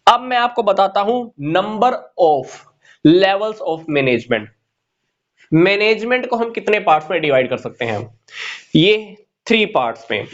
अब मैं आपको बताता हूं number of levels of management. Management को हम कितने पार्ट्स में डिवाइड कर सकते हैं? ये 3 पार्ट्स में,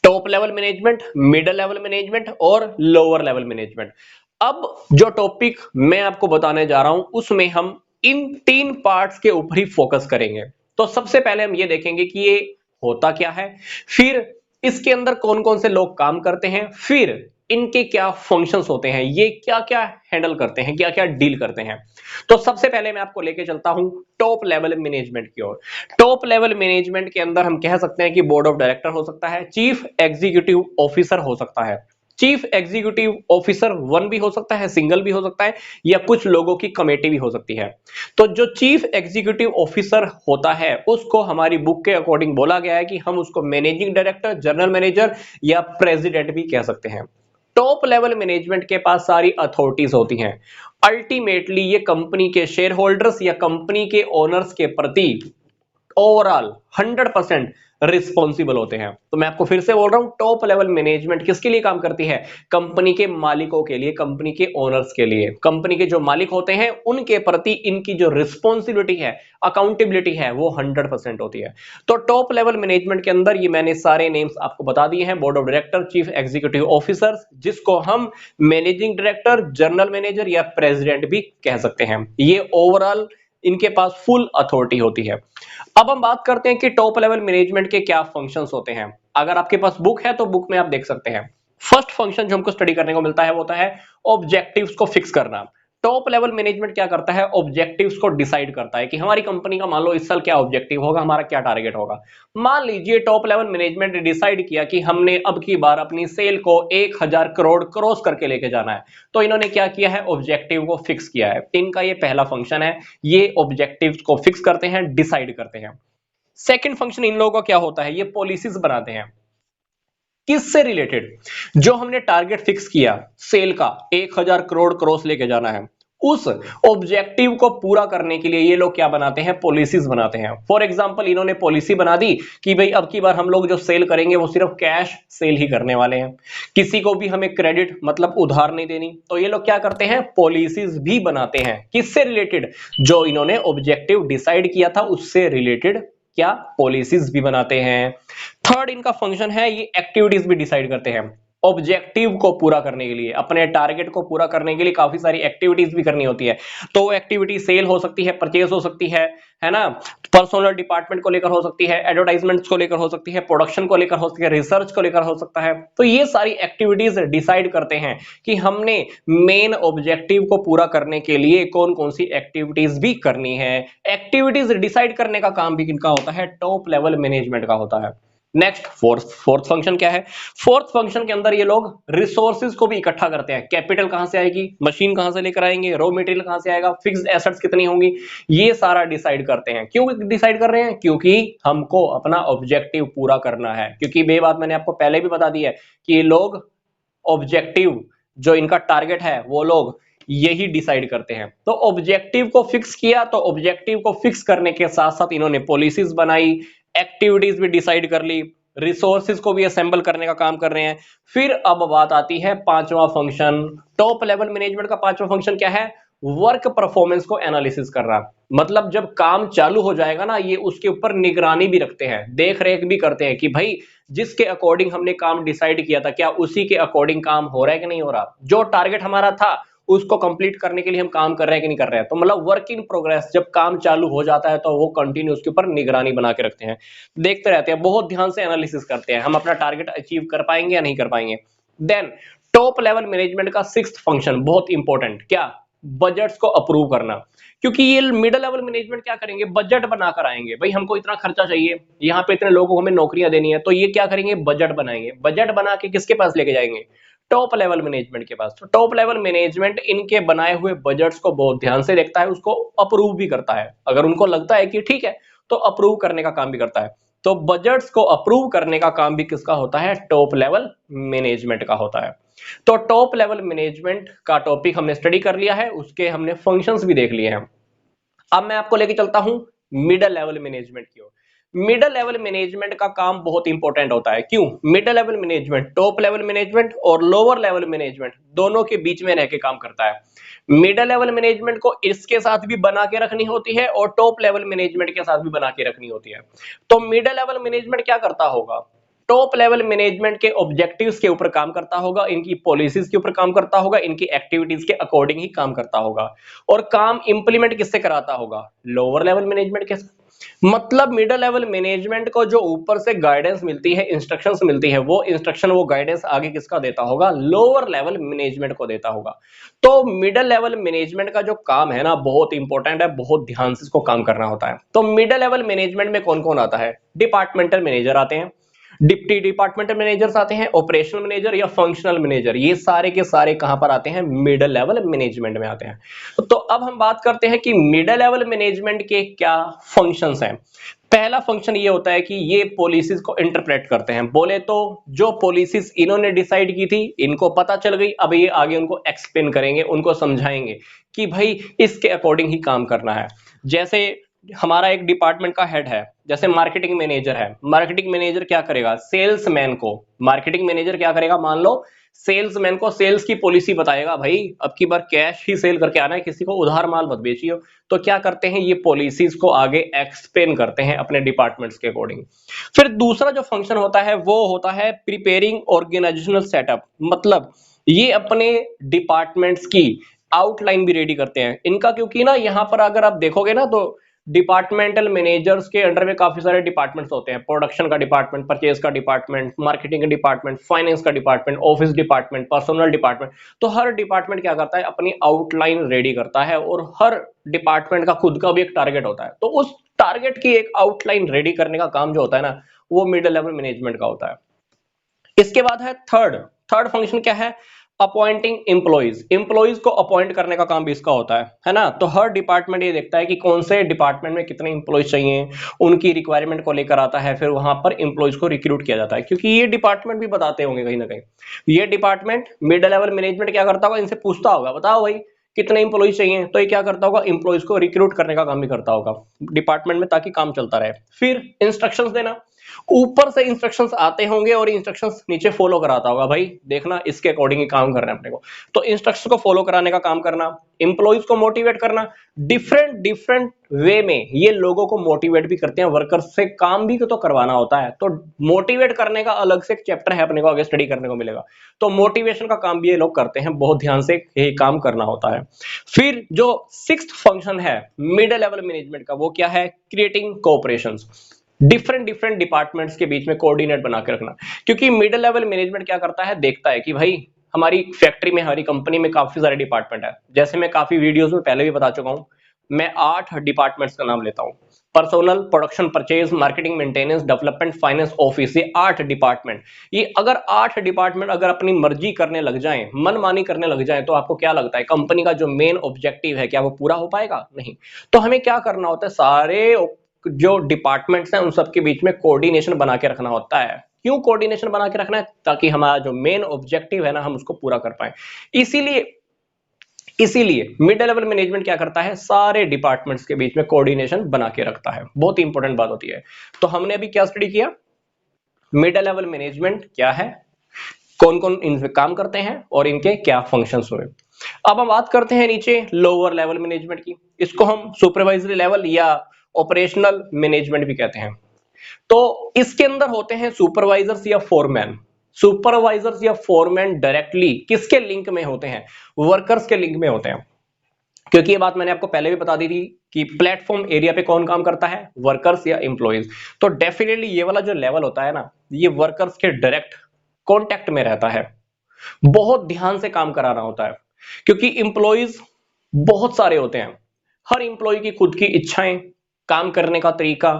top level management, middle level management और लोअर लेवल मैनेजमेंट। अब जो टॉपिक मैं आपको बताने जा रहा हूं उसमें हम इन 3 पार्ट्स के ऊपर ही फोकस करेंगे। तो सबसे पहले हम ये देखेंगे कि ये होता क्या है, फिर इसके अंदर कौन कौन से लोग काम करते हैं, फिर इनके क्या फंक्शंस होते हैं, ये क्या क्या हैंडल करते हैं, क्या क्या डील करते हैं। तो सबसे पहले मैं आपको लेके चलता हूं टॉप लेवल मैनेजमेंट की ओर। टॉप लेवल मैनेजमेंट के अंदर हम कह सकते हैं कि बोर्ड ऑफ डायरेक्टर हो सकता है, चीफ एग्जीक्यूटिव ऑफिसर हो सकता है। चीफ एग्जीक्यूटिव ऑफिसर वन भी हो सकता है, सिंगल भी हो सकता है, या कुछ लोगों की कमेटी भी हो सकती है। तो जो चीफ एग्जीक्यूटिव ऑफिसर होता है उसको हमारी बुक के अकॉर्डिंग बोला गया है कि हम उसको मैनेजिंग डायरेक्टर, जनरल मैनेजर या प्रेसिडेंट भी कह सकते हैं। टॉप लेवल मैनेजमेंट के पास सारी अथॉरिटीज होती हैं। अल्टीमेटली ये कंपनी के शेयर होल्डर्स या कंपनी के ओनर्स के प्रति ओवरऑल 100% रिस्पॉन्सिबल होते हैं। तो मैं आपको फिर से बोल रहा हूं, टॉप लेवल मैनेजमेंट किसके लिए काम करती है? कंपनी के मालिकों के लिए, कंपनी के ओनर्स के लिए। कंपनी के जो मालिक होते हैं उनके प्रति इनकी जो रिस्पॉन्सिबिलिटी है, अकाउंटेबिलिटी है, वो 100% होती है। तो टॉप लेवल मैनेजमेंट के अंदर ये मैंने सारे नेम्स आपको बता दिए हैं, board of director, chief executive officers, जिसको हम मैनेजिंग डायरेक्टर, जनरल मैनेजर या प्रेसिडेंट भी कह सकते हैं। ये ओवरऑल इनके पास फुल अथॉरिटी होती है। अब हम बात करते हैं कि टॉप लेवल मैनेजमेंट के क्या फंक्शंस होते हैं। अगर आपके पास बुक है तो बुक में आप देख सकते हैं। फर्स्ट फंक्शन जो हमको स्टडी करने को मिलता है वो होता है ऑब्जेक्टिव्स को फिक्स करना। टॉप लेवल मैनेजमेंट क्या करता है? ऑब्जेक्टिव्स को डिसाइड करता है कि हमारी कंपनी का मान लो इस साल क्या ऑब्जेक्टिव होगा, हमारा क्या टारगेट होगा। मान लीजिए टॉप लेवल मैनेजमेंट ने डिसाइड किया कि हमने अब की बार अपनी सेल को 1000 करोड़ क्रॉस करके लेके जाना है। तो इन्होंने क्या किया है? ऑब्जेक्टिव को फिक्स किया है। इनका ये पहला फंक्शन है, ये ऑब्जेक्टिव्स को फिक्स करते हैं, डिसाइड करते हैं। सेकंड फंक्शन इन लोगों का क्या होता है? ये पॉलिसीज बनाते हैं। किससे रिलेटेड? जो हमने टारगेट फिक्स किया सेल का 1000 करोड़ क्रॉस लेके जाना है, उस ऑब्जेक्टिव को पूरा करने के लिए ये लोग क्या बनाते हैं? पॉलिसीज बनाते हैं। फॉर एग्जांपल इन्होंने पॉलिसी बना दी कि भाई अब की बार हम लोग जो सेल करेंगे वो सिर्फ कैश सेल ही करने वाले हैं, किसी को भी हमें क्रेडिट मतलब उधार नहीं देनी। तो ये लोग क्या करते हैं? पॉलिसीज भी बनाते हैं। किससे रिलेटेड? जो इन्होंने ऑब्जेक्टिव डिसाइड किया था उससे रिलेटेड क्या पॉलिसीज भी बनाते हैं। थर्ड इनका फंक्शन है, ये एक्टिविटीज भी डिसाइड करते हैं। ऑब्जेक्टिव को पूरा करने के लिए, अपने टारगेट को पूरा करने के लिए काफी सारी एक्टिविटीज भी करनी होती है। तो वो एक्टिविटी सेल हो सकती है, परचेज हो सकती है ना, पर्सनल डिपार्टमेंट को लेकर हो सकती है, एडवर्टाइजमेंट्स को लेकर हो सकती है, प्रोडक्शन को लेकर हो सकती है, रिसर्च को लेकर हो सकता है। तो ये सारी एक्टिविटीज डिसाइड करते हैं कि हमने मेन ऑब्जेक्टिव को पूरा करने के लिए कौन कौन सी एक्टिविटीज भी करनी है। एक्टिविटीज डिसाइड करने का काम भी किनका होता है? टॉप लेवल मैनेजमेंट का होता है। नेक्स्ट फोर्थ फंक्शन क्या है? फोर्थ फंक्शन के अंदर ये लोग रिसोर्सेज को भी इकट्ठा करते हैं। कैपिटल कहां से आएगी, मशीन कहां से लेकर आएंगे, रॉ मटेरियल कहां से आएगा, फिक्स्ड एसेट्स कितनी होंगी, ये सारा डिसाइड करते हैं। क्यों डिसाइड कर रहे हैं? क्योंकि हमको अपना ऑब्जेक्टिव पूरा करना है। क्योंकि ये बात मैंने आपको पहले भी बता दी है कि ये लोग ऑब्जेक्टिव जो इनका टारगेट है वो लोग यही डिसाइड करते हैं। तो ऑब्जेक्टिव को फिक्स किया, तो ऑब्जेक्टिव को फिक्स करने के साथ साथ इन्होंने पॉलिसीज बनाई, एक्टिविटीज भी डिसाइड कर ली, रिसोर्सेज को भी असेंबल करने का काम कर रहे हैं। फिर अब बात आती है पांचवा फंक्शन। टॉप लेवल मैनेजमेंट का पांचवा फंक्शन क्या है? वर्क परफॉर्मेंस को एनालिसिस कर रहा। मतलब जब काम चालू हो जाएगा ना, ये उसके ऊपर निगरानी भी रखते हैं, देख रेख भी करते हैं कि भाई जिसके अकॉर्डिंग हमने काम डिसाइड किया था क्या उसी के अकॉर्डिंग काम हो रहा है कि नहीं हो रहा, जो टारगेट हमारा था उसको कंप्लीट करने के लिए हम काम कर रहे हैं कि नहीं कर रहे हैं। तो मतलब वर्क इन प्रोग्रेस, जब काम चालू हो जाता है तो वो कंटिन्यू उसके ऊपर निगरानी बना के रखते हैं, देखते रहते हैं, बहुत ध्यान से एनालिसिस करते हैं हम अपना टारगेट अचीव कर पाएंगे या नहीं कर पाएंगे। देन टॉप लेवल मैनेजमेंट का सिक्स्थ फंक्शन बहुत इंपॉर्टेंट, क्या? बजट्स को अप्रूव करना। क्योंकि ये मिडिल लेवल मैनेजमेंट क्या करेंगे? बजट बनाकर आएंगे, भाई हमको इतना खर्चा चाहिए, यहाँ पे इतने लोगों को हमें नौकरियां देनी है, तो ये क्या करेंगे? बजट बनाएंगे। बजट बना के किसके पास लेके जाएंगे? टॉप लेवल मैनेजमेंट के पास। तो टॉप लेवल मैनेजमेंट इनके बनाए हुए बजट्स को बहुत ध्यान से देखता है, उसको अप्रूव भी करता है। अगर उनको लगता है कि ठीक है तो अप्रूव करने का काम भी करता है। तो बजट्स को अप्रूव करने का काम भी किसका होता है? टॉप लेवल मैनेजमेंट का होता है। तो टॉप लेवल मैनेजमेंट का टॉपिक हमने स्टडी कर लिया है, उसके हमने फंक्शंस भी देख लिए हैं। अब मैं आपको लेके चलता हूं मिडिल लेवल मैनेजमेंट की ओर। मिडिल लेवल मैनेजमेंट का काम बहुत इंपॉर्टेंट होता है। क्यों? Middle level management, top level management और लोअर लेवल मैनेजमेंट दोनों के बीच में रह के काम करता है। मिडिल लेवल मैनेजमेंट को इसके साथ भी बना के रखनी होती है और टॉप लेवल मैनेजमेंट के साथ भी बना के रखनी होती है। तो मिडिल लेवल मैनेजमेंट क्या करता होगा? टॉप लेवल मैनेजमेंट के ऑब्जेक्टिव्स के ऊपर काम करता होगा, इनकी पॉलिसीज के ऊपर काम करता होगा, इनकी एक्टिविटीज के अकॉर्डिंग ही काम करता होगा। और काम इंप्लीमेंट किससे कराता होगा? लोअर लेवल मैनेजमेंट के साथ। मतलब मिडिल लेवल मैनेजमेंट को जो ऊपर से गाइडेंस मिलती है, इंस्ट्रक्शंस मिलती है, वो इंस्ट्रक्शन, वो गाइडेंस आगे किसका देता होगा? लोअर लेवल मैनेजमेंट को देता होगा। तो मिडिल लेवल मैनेजमेंट का जो काम है ना, बहुत इंपॉर्टेंट है, बहुत ध्यान से इसको काम करना होता है। तो मिडिल लेवल मैनेजमेंट में कौन कौन आता है? डिपार्टमेंटल मैनेजर आते हैं, डिप्टी डिपार्टमेंटल मैनेजर्स आते हैं, ऑपरेशनल मैनेजर या फंक्शनल मैनेजर, ये सारे के सारे कहां पर आते हैं? मिडिल लेवल मैनेजमेंट में आते हैं। तो अब हम बात करते हैं कि मिडिल लेवल मैनेजमेंट के क्या फंक्शंस हैं। पहला फंक्शन ये होता है कि ये पॉलिसीज को इंटरप्रेट करते हैं। बोले तो जो पॉलिसीज इन्होंने डिसाइड की थी, इनको पता चल गई, अब ये आगे उनको एक्सप्लेन करेंगे, उनको समझाएंगे कि भाई इसके अकॉर्डिंग ही काम करना है। जैसे हमारा एक डिपार्टमेंट का हेड है, जैसे मार्केटिंग मैनेजर है, मार्केटिंग मैनेजर क्या करेगा? सेल्समैन को, मार्केटिंग मैनेजर क्या करेगा? मान लो सेल्समैन को सेल्स की पॉलिसी बताएगा, भाई अब की बार कैश ही सेल करके आना है, किसी को उधार माल मत बेचियो। तो क्या करते हैं? ये पॉलिसीज को आगे एक्सप्लेन करते हैं अपने डिपार्टमेंट्स के अकॉर्डिंग। फिर दूसरा जो फंक्शन होता है वो होता है प्रिपेयरिंग ऑर्गेनाइजेशनल सेटअप। मतलब ये अपने डिपार्टमेंट्स की आउटलाइन भी रेडी करते हैं इनका, क्योंकि ना यहां पर अगर आप देखोगे ना तो डिपार्टमेंटल मैनेजर्स के अंडर में काफी सारे डिपार्टमेंट्स होते हैं। प्रोडक्शन का डिपार्टमेंट, परचेज का डिपार्टमेंट, मार्केटिंग का डिपार्टमेंट, फाइनेंस का department, office department, personal department. तो हर डिपार्टमेंट क्या करता है? अपनी आउटलाइन रेडी करता है और हर डिपार्टमेंट का खुद का भी एक टारगेट होता है। तो उस टारगेट की एक आउटलाइन रेडी करने का काम जो होता है ना, वो मिडिल लेवल मैनेजमेंट का होता है। इसके बाद है थर्ड थर्ड फंक्शन क्या है? Appointing employees. एम्प्लॉइज को अपॉइंट करने का काम भी इसका होता है ना। तो हर डिपार्टमेंट ये देखता है कि कौन से डिपार्टमेंट में कितने एम्प्लॉइज चाहिए, उनकी रिक्वायरमेंट को लेकर आता है, फिर वहां पर एम्प्लॉइज को रिक्रूट किया जाता है। क्योंकि ये डिपार्टमेंट भी बताते होंगे कहीं ना कहीं, ये डिपार्टमेंट मिडिल लेवल मैनेजमेंट क्या करता होगा? इनसे पूछता होगा, बताओ भाई कितने एम्प्लॉइज चाहिए। तो ये क्या करता होगा? एम्प्लॉइज को रिक्रूट करने का काम भी करता होगा डिपार्टमेंट में, ताकि काम चलता रहे। फिर इंस्ट्रक्शंस देना, ऊपर से इंस्ट्रक्शंस आते होंगे और इंस्ट्रक्शंस नीचे फॉलो कराता होगा, भाई देखना इसके अकॉर्डिंग ही काम करना है अपने को। तो इंस्ट्रक्शंस को फॉलो कराने का काम करना, एम्प्लॉइज को मोटिवेट करना, डिफरेंट डिफरेंट वे में ये लोगों को मोटिवेट भी करते हैं। वर्कर्स से काम भी तो करवाना होता है, तो मोटिवेट करने का अलग से एक चैप्टर है अपने को आगे स्टडी करने को मिलेगा। तो मोटिवेशन का काम भी ये लोग करते हैं, बहुत ध्यान से ये काम करना होता है। फिर जो सिक्स्थ फंक्शन है मिडिल लेवल मैनेजमेंट का, वो क्या है? Creating cooperations. Different different departments के बीच में कोऑर्डिनेट बना के रखना। क्योंकि मिडिल लेवल मैनेजमेंट क्या करता है? देखता है कि भाई हमारी फैक्ट्री में, हमारी कंपनी में काफी सारे डिपार्टमेंट है। जैसे मैं काफी वीडियोस में पहले भी बता चुका हूं, मैं 8 डिपार्टमेंट्स का नाम लेता हूं। Personal, production, purchase, marketing, maintenance, development, finance, office, ये 8 डिपार्टमेंट। ये अगर 8 डिपार्टमेंट अगर अपनी मर्जी करने लग जाएं, मनमानी करने लग जाएं, तो आपको क्या लगता है कंपनी का जो मेन ऑब्जेक्टिव है, क्या वो पूरा हो पाएगा? नहीं। तो हमें क्या करना होता है? सारे जो डिपार्टमेंट्स हैं उन सबके बीच में कोऑर्डिनेशन बना के रखना होता है। क्यों कोऑर्डिनेशन बना के रखना है? ताकि हमारा जो मेन ऑब्जेक्टिव है ना, हम उसको पूरा कर पाए। इसीलिए इसीलिए मिड लेवल मैनेजमेंट क्या करता है? सारे डिपार्टमेंट्स के बीच में कोऑर्डिनेशन बना के रखता है। बहुत इंपॉर्टेंट बात होती है। तो हमने अभी क्या स्टडी किया? मिड लेवल मैनेजमेंट क्या है, कौन कौन इनमें काम करते हैं और इनके क्या फंक्शंस हुए। अब हम बात करते हैं नीचे लोअर लेवल मैनेजमेंट की। इसको हम सुपरवाइजरी लेवल या ऑपरेशनल मैनेजमेंट भी कहते हैं। तो इसके अंदर होते हैं सुपरवाइजर्स या फोरमैन। सुपरवाइजर्स या फोरमैन डायरेक्टली किसके लिंक में होते हैं? वर्कर्स के लिंक में होते हैं। क्योंकि ये बात मैंने आपको पहले भी बता दी थी कि प्लेटफॉर्म एरिया पे कौन काम करता है? वर्कर्स या एम्प्लॉइज। तो डेफिनेटली ये वाला जो लेवल होता है ना, ये वर्कर्स के डायरेक्ट कॉन्टेक्ट में रहता है। बहुत ध्यान से काम कराना होता है, क्योंकि एम्प्लॉइज बहुत सारे होते हैं। हर एम्प्लॉय की खुद की इच्छाएं, काम करने का तरीका,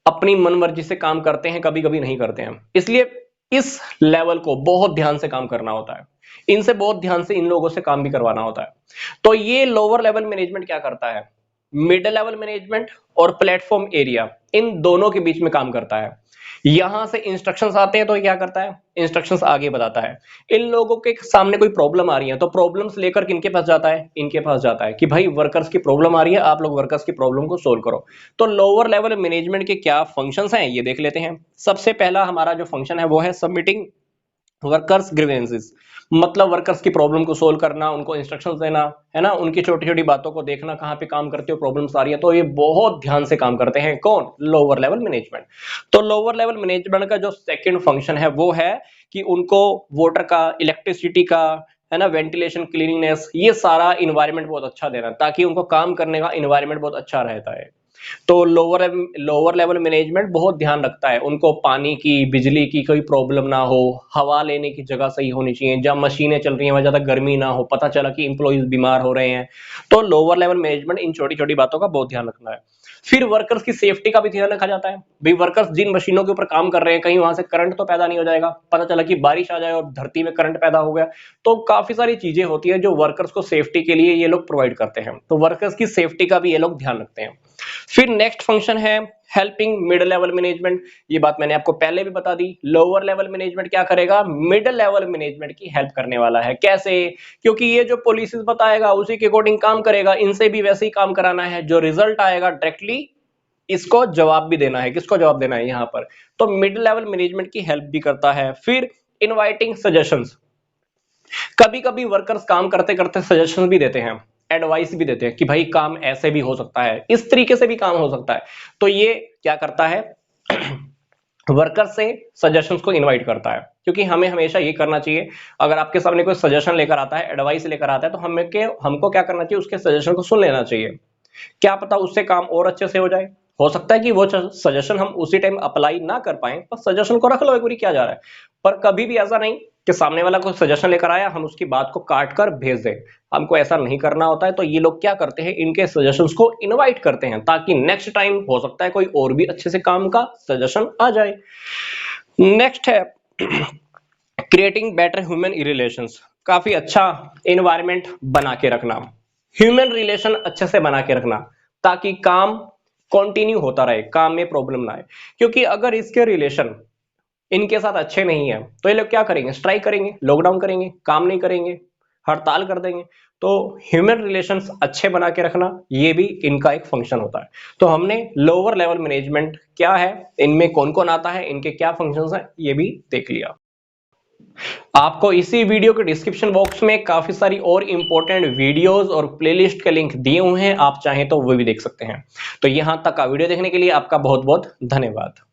अपनी मनमर्जी से काम करते हैं, कभी कभी नहीं करते हैं। इसलिए इस लेवल को बहुत ध्यान से काम करना होता है। इनसे बहुत ध्यान से इन लोगों से काम भी करवाना होता है। तो ये लोअर लेवल मैनेजमेंट क्या करता है? मिडिल लेवल मैनेजमेंट और प्लेटफॉर्म एरिया, इन दोनों के बीच में काम करता है। यहां से इंस्ट्रक्शंस आते हैं तो ये क्या करता है, इंस्ट्रक्शंस आगे बताता है। इन लोगों के सामने कोई प्रॉब्लम आ रही है तो प्रॉब्लम्स लेकर किनके पास जाता है, इनके पास जाता है कि भाई वर्कर्स की प्रॉब्लम आ रही है, आप लोग वर्कर्स की प्रॉब्लम को सोल्व करो। तो लोअर लेवल मैनेजमेंट के क्या फंक्शंस हैं ये देख लेते हैं। सबसे पहला हमारा जो फंक्शन है वो है सबमिटिंग वर्कर्स ग्रीवेंसेस, मतलब वर्कर्स की प्रॉब्लम को सोल्व करना, उनको इंस्ट्रक्शंस देना, है ना, उनकी छोटी छोटी बातों को देखना, कहाँ पे काम करते हो, प्रॉब्लम्स आ रही है, तो ये बहुत ध्यान से काम करते हैं कौन, लोअर लेवल मैनेजमेंट। तो लोअर लेवल मैनेजमेंट का जो सेकंड फंक्शन है वो है कि उनको वाटर का, इलेक्ट्रिसिटी का, है ना, वेंटिलेशन, क्लीनिंगनेस, ये सारा इन्वायरमेंट बहुत अच्छा देना, ताकि उनको काम करने का इन्वायरमेंट बहुत अच्छा रहता है। तो लोअर लेवल मैनेजमेंट बहुत ध्यान रखता है, उनको पानी की, बिजली की कोई प्रॉब्लम ना हो, हवा लेने की जगह सही होनी चाहिए, जहां मशीनें चल रही हैं वहां ज्यादा गर्मी ना हो, पता चला कि इंप्लॉइज बीमार हो रहे हैं, तो लोअर लेवल मैनेजमेंट इन छोटी छोटी बातों का बहुत ध्यान रखना है। फिर वर्कर्स की सेफ्टी का भी ध्यान रखा जाता है। भाई वर्कर्स जिन मशीनों के ऊपर काम कर रहे हैं, कहीं वहां से करंट तो पैदा नहीं हो जाएगा, पता चला कि बारिश आ जाए और धरती में करंट पैदा हो गया, तो काफी सारी चीजें होती है जो वर्कर्स को सेफ्टी के लिए ये लोग प्रोवाइड करते हैं, तो वर्कर्स की सेफ्टी का भी ये लोग ध्यान रखते हैं। फिर नेक्स्ट फंक्शन है हेल्पिंग मिड लेवल मैनेजमेंट। ये बात मैंने आपको पहले भी बता दी, लोअर लेवल मैनेजमेंट क्या करेगा, मिड लेवल मैनेजमेंट की हेल्प करने वाला है। कैसे, क्योंकि ये जो पॉलिसीज बताएगा उसी के अकॉर्डिंग काम करेगा, इनसे भी वैसे ही काम कराना है, जो रिजल्ट आएगा डायरेक्टली इसको जवाब भी देना है, किसको जवाब देना है यहाँ पर, तो मिड लेवल मैनेजमेंट की हेल्प भी करता है। फिर इनवाइटिंग सजेशंस, कभी कभी वर्कर्स काम करते करते सजेशन भी देते हैं, एडवाइस भी देते हैं कि भाई काम ऐसे भी हो सकता है, इस तरीके से भी काम हो सकता है, तो ये क्या करता है वर्कर से सजेशंस को इनवाइट करता है। क्योंकि हमें हमेशा ये करना चाहिए, अगर आपके सामने कोई सजेशन लेकर आता है, एडवाइस लेकर आता है, तो हमको क्या करना चाहिए, उसके सजेशन को सुन लेना चाहिए। क्या पता उससे काम और अच्छे से हो जाए, हो सकता है कि वो सजेशन हम उसी टाइम अप्लाई ना कर पाए, पर सजेशन को रख लो एक बार, क्या जा रहा है। पर कभी भी ऐसा नहीं कि सामने वाला कोई सजेशन लेकर आया हम उसकी बात को काट कर भेज दें, हमको ऐसा नहीं करना होता है। तो ये लोग क्या करते हैं, इनके सजेशंस को इनवाइट करते हैं, ताकि नेक्स्ट टाइम हो सकता है कोई और भी अच्छे से काम का सजेशन आ जाए। नेक्स्ट है क्रिएटिंग बेटर ह्यूमन रिलेशंस, काफी अच्छा एनवायरनमेंट बना के रखना, ह्यूमन रिलेशन अच्छे से बना के रखना, ताकि काम कंटिन्यू होता रहे, काम में प्रॉब्लम ना आए। क्योंकि अगर इसके रिलेशन इनके साथ अच्छे नहीं है तो ये लोग क्या करेंगे, स्ट्राइक करेंगे, लॉकडाउन करेंगे, काम नहीं करेंगे, हड़ताल कर देंगे। तो ह्यूमन रिलेशंस अच्छे बना के रखना ये भी इनका एक फंक्शन होता है। तो हमने लोअर लेवल मैनेजमेंट क्या है, इनमें कौन कौन आता है, इनके क्या फंक्शंस हैं, ये भी देख लिया। आपको इसी वीडियो के डिस्क्रिप्शन बॉक्स में काफी सारी और इंपॉर्टेंट वीडियोस और प्लेलिस्ट के लिंक दिए हुए हैं, आप चाहें तो वो भी देख सकते हैं। तो यहां तक का वीडियो देखने के लिए आपका बहुत बहुत धन्यवाद।